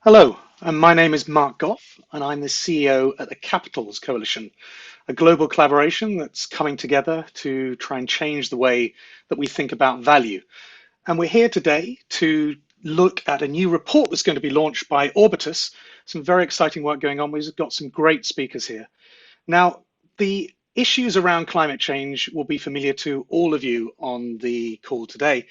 Hello, and my name is Mark Goff, and I'm the CEO at the Capitals Coalition, a global collaboration that's coming together to try and change the way that we think about value. And we're here today to look at a new report that's going to be launched by Orbitas. Some very exciting work going on. We've got some great speakers here. Now, the issues around climate change will be familiar to all of you on the call today.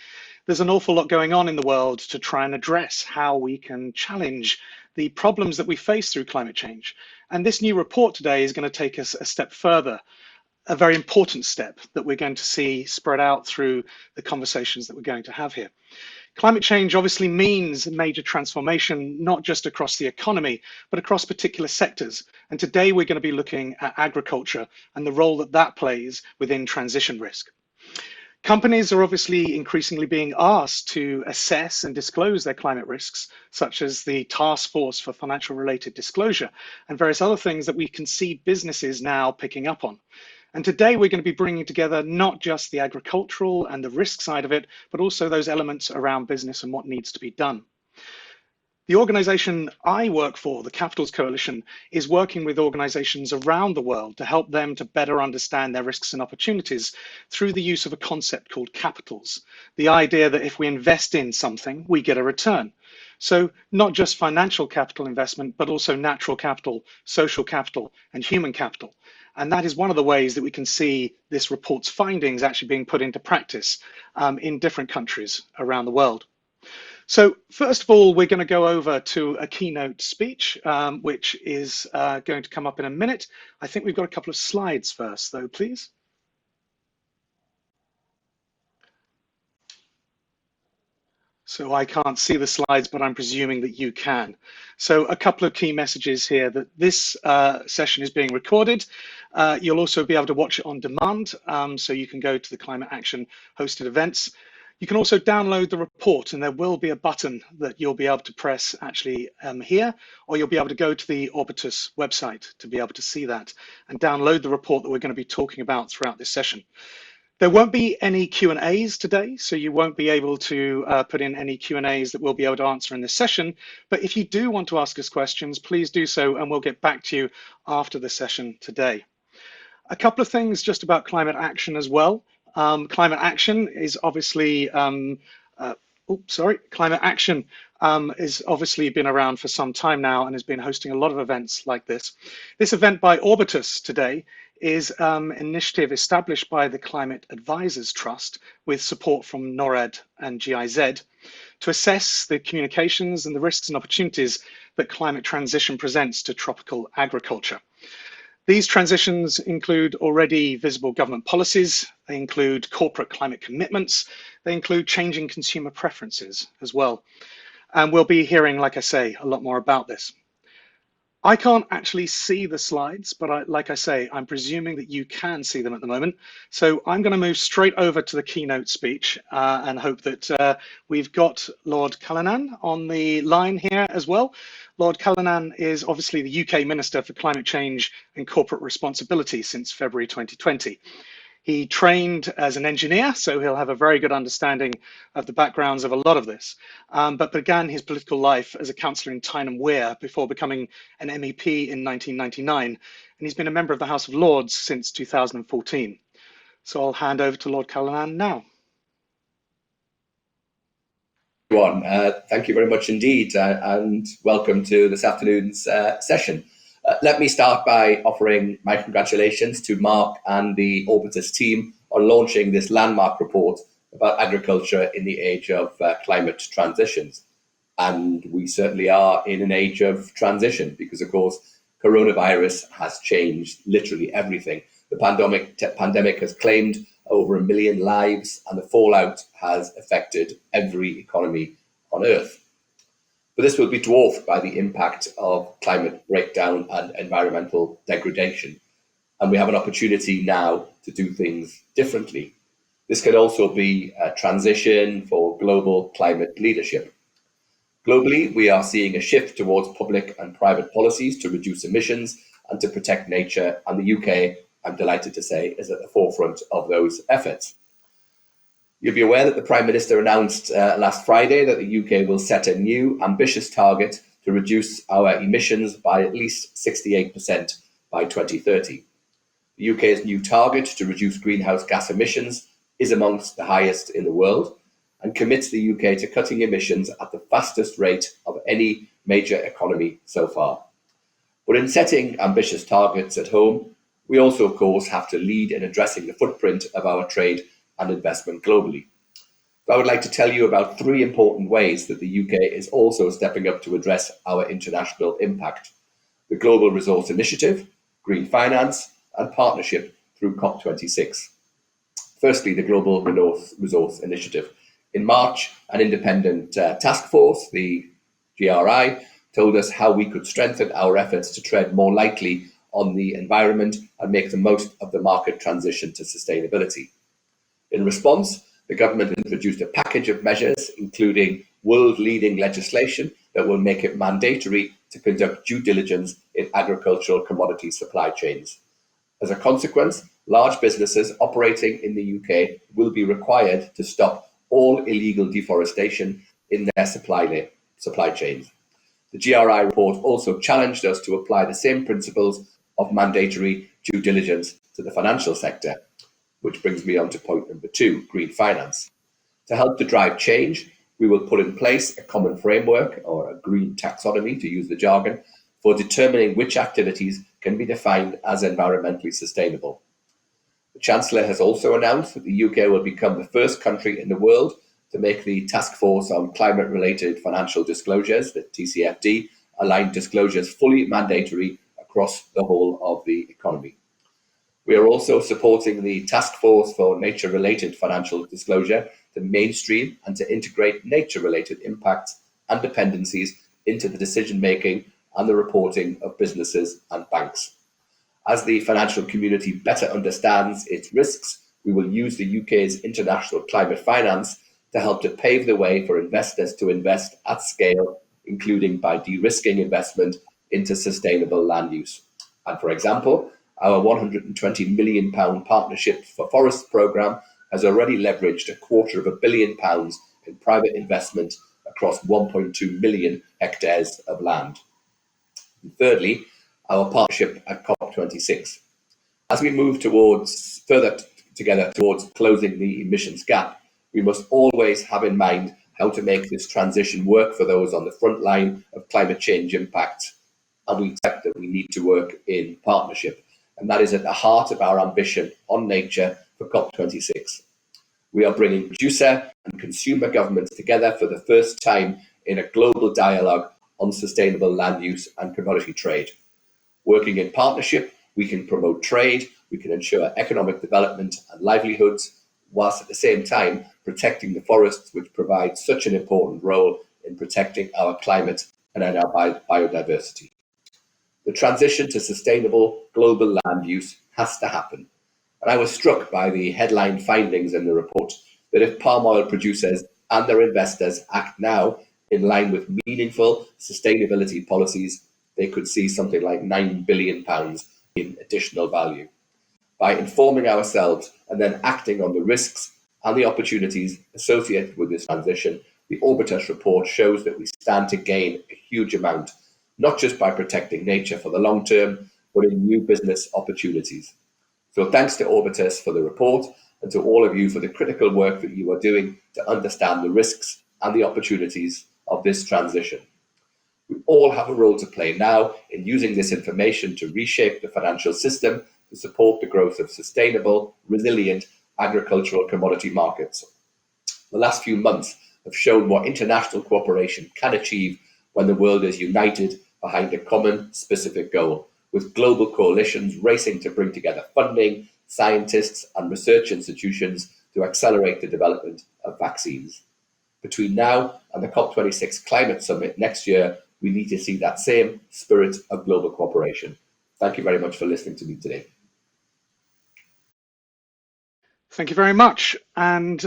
There's an awful lot going on in the world to try and address how we can challenge the problems that we face through climate change. And this new report today is going to take us a step further, a very important step that we're going to see spread out through the conversations that we're going to have here. Climate change obviously means a major transformation, not just across the economy, but across particular sectors. And today we're going to be looking at agriculture and the role that that plays within transition risk. Companies are obviously increasingly being asked to assess and disclose their climate risks, such as the Task Force for Financial Related Disclosure and various other things that we can see businesses now picking up on. And today we're going to be bringing together not just the agricultural and the risk side of it, but also those elements around business and what needs to be done. The organization I work for, the Capitals Coalition, is working with organizations around the world to help them to better understand their risks and opportunities through the use of a concept called capitals. The idea that if we invest in something, we get a return. So not just financial capital investment, but also natural capital, social capital, and human capital. And that is one of the ways that we can see this report's findings actually being put into practice in different countries around the world. So first of all, we're going to go over to a keynote speech, which is going to come up in a minute. I think we've got a couple of slides first, though, please. So I can't see the slides, but I'm presuming that you can. So a couple of key messages here: that this session is being recorded. You'll also be able to watch it on demand, so you can go to the Climate Action hosted events. You can also download the report, and there will be a button that you'll be able to press actually here, or you'll be able to go to the Orbitas website to be able to see that and download the report that we're going to be talking about throughout this session. There won't be any Q&As today, so you won't be able to put in any Q&As that we'll be able to answer in this session. But if you do want to ask us questions, please do so, and we'll get back to you after the session today. A couple of things just about climate action as well. Climate action is obviously, climate action has obviously been around for some time now and has been hosting a lot of events like this. This event by Orbitas today is an initiative established by the Climate Advisors Trust with support from NORAD and GIZ to assess the communications and the risks and opportunities that climate transition presents to tropical agriculture. These transitions include already visible government policies, they include corporate climate commitments, they include changing consumer preferences as well. And we'll be hearing, like I say, a lot more about this. I can't actually see the slides, but like I say, I'm presuming that you can see them at the moment. So I'm going to move straight over to the keynote speech and hope that we've got Lord Callanan on the line here as well. Lord Callanan is obviously the UK Minister for Climate Change and Corporate Responsibility since February 2020. He trained as an engineer, so he'll have a very good understanding of the backgrounds of a lot of this, but began his political life as a councillor in Tyne Wear before becoming an MEP in 1999, and he's been a member of the House of Lords since 2014. So I'll hand over to Lord Callanan now. Thank you very much indeed, and welcome to this afternoon's session. Let me start by offering my congratulations to Mark and the Orbitas team on launching this landmark report about agriculture in the age of climate transitions. And we certainly are in an age of transition because, of course, coronavirus has changed literally everything. The pandemic has claimed over 1 million lives, and the fallout has affected every economy on Earth. But this will be dwarfed by the impact of climate breakdown and environmental degradation. And we have an opportunity now to do things differently. This could also be a transition for global climate leadership. Globally, we are seeing a shift towards public and private policies to reduce emissions and to protect nature, and the UK, I'm delighted to say, is at the forefront of those efforts. You'll be aware that the Prime Minister announced last Friday that the UK will set a new ambitious target to reduce our emissions by at least 68% by 2030. The UK's new target to reduce greenhouse gas emissions is amongst the highest in the world and commits the UK to cutting emissions at the fastest rate of any major economy so far. But in setting ambitious targets at home, we also, of course, have to lead in addressing the footprint of our trade and investment globally. So I would like to tell you about 3 important ways that the UK is also stepping up to address our international impact: the Global Resource Initiative, green finance, and partnership through COP26. Firstly, the Global Resource Initiative. In March, an independent task force, the GRI, told us how we could strengthen our efforts to tread more lightly on the environment and make the most of the market transition to sustainability. In response, the government introduced a package of measures, including world-leading legislation that will make it mandatory to conduct due diligence in agricultural commodity supply chains. As a consequence, large businesses operating in the UK will be required to stop all illegal deforestation in their supply chains. The GRI report also challenged us to apply the same principles of mandatory due diligence to the financial sector, which brings me on to point number 2, green finance. To help to drive change, we will put in place a common framework, or a green taxonomy to use the jargon, for determining which activities can be defined as environmentally sustainable. The Chancellor has also announced that the UK will become the first country in the world to make the Task Force on Climate-Related Financial Disclosures, the TCFD, aligned disclosures fully mandatory across the whole of the economy. We are also supporting the Task Force for Nature-Related Financial Disclosure to mainstream and to integrate nature-related impacts and dependencies into the decision-making and the reporting of businesses and banks. As the financial community better understands its risks, we will use the UK's international climate finance to help to pave the way for investors to invest at scale, including by de-risking investment into sustainable land use. And for example, our £120 million Partnership for Forests programme has already leveraged £250 million in private investment across 1.2 million hectares of land. And thirdly, our partnership at COP26. As we move further together towards closing the emissions gap, we must always have in mind how to make this transition work for those on the front line of climate change impact. And we expect that we need to work in partnership. And that is at the heart of our ambition on nature for COP26. We are bringing producer and consumer governments together for the first time in a global dialogue on sustainable land use and commodity trade. Working in partnership, we can promote trade, we can ensure economic development and livelihoods, whilst at the same time protecting the forests, which provide such an important role in protecting our climate and our biodiversity. The transition to sustainable global land use has to happen. And I was struck by the headline findings in the report that if palm oil producers and their investors act now in line with meaningful sustainability policies, they could see something like £9 billion in additional value. By informing ourselves and then acting on the risks and the opportunities associated with this transition, the Orbitas report shows that we stand to gain a huge amount, not just by protecting nature for the long term, but in new business opportunities. So thanks to Orbitas for the report, and to all of you for the critical work that you are doing to understand the risks and the opportunities of this transition. We all have a role to play now in using this information to reshape the financial system to support the growth of sustainable, resilient agricultural commodity markets. The last few months have shown what international cooperation can achieve when the world is united behind a common specific goal, with global coalitions racing to bring together funding, scientists and research institutions to accelerate the development of vaccines. Between now and the COP26 Climate Summit next year, we need to see that same spirit of global cooperation. Thank you very much for listening to me today. Thank you very much. And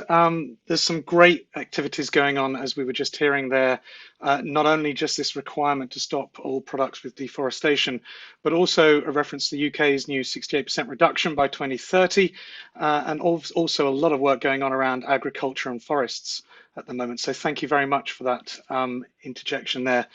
there's some great activities going on, as we were just hearing there, not only just this requirement to stop all products with deforestation, but also a reference to the UK's new 68% reduction by 2030, and also a lot of work going on around agriculture and forests at the moment. So thank you very much for that interjection there.